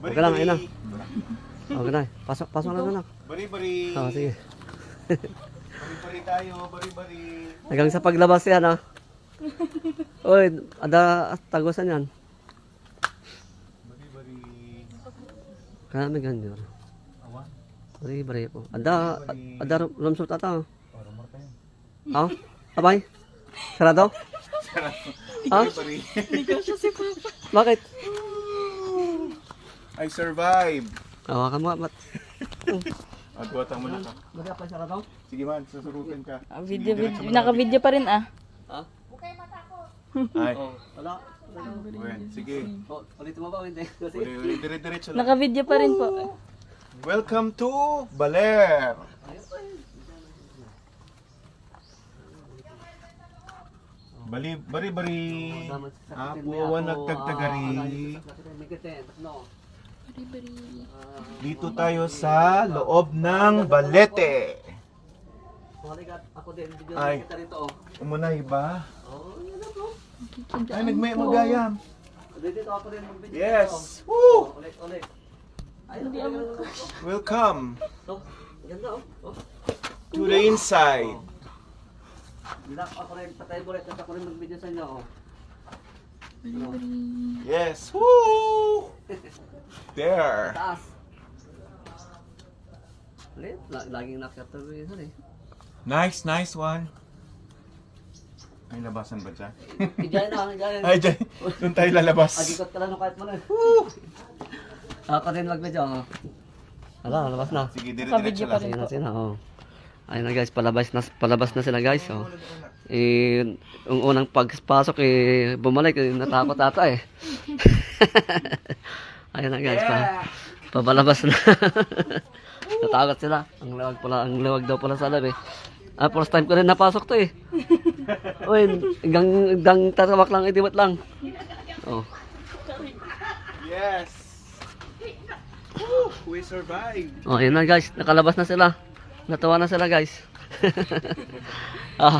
Okay lang, ayun na. Okay na. Pasok na anak. Bari-bari. Oo, sige. Bari-bari tayo, bari-bari. Hanggang sa paglabas yan, ha. Uy, ada tagusan yan. Bari-bari. Kaya may ganyan. Awa? Bari po. Ada rumsut ata. Para martayan. Ha? Abay? Sarado? Ha? Bari-bari. Negosyo si Papa. Bakit? I survive. Hawakan mo, mat. Agwata mo na ka. Bari apa sarado? Sige man, susurukin ka. Video, naka-video pa rin ah. Ha? Ay, Oh, wala. well, sige. Oh, ulit mo ba? Hindi. Kasi, Uli, dire-diretso lang. Naka-video pa rin po. Welcome to Baler. Bari-bari. Apo, nagtagtagari. Dito tayo sa loob ng balete. Ako din, video Ay. kita rito, oh. Umunay ba? Oh, yan na po. Ay, magayam. Dito ako din mag-video. Yes. Oh, Woo! ulit. Ay, Welcome oh, ganda, oh. Oh. to the inside. Bila ako rin, patay mo rin, ako rin mag-video sa inyo, oh. Yes. Woo! There. Taas. Ulit, laging nakatabi yun, eh. Nice one. Ay, labasan ba dyan? Diyan na, diyan. Ay, dyan. Doon tayo lalabas. Agikot ka lang kahit mo na. Ako din mag-video, oh. Hala, labas na. Sige, Naka-video dire-diretso pa lang. rin. Ayun na sila, oh. Ayun na guys, palabas na sila guys, oh. Eh, yung unang pagpasok, eh, bumalik, eh, natakot ata, eh. Ayun na guys, pabalabas na. Natakot sila. Ang lawag daw pala sa lab, eh. Ah, first time ko rin napasok to, eh. Uy, hanggang tatawak lang, itibat lang. Oh. Yes. Woo, we survived. Oh, ayun na guys, nakalabas na sila. Natawa na sila guys. Ah,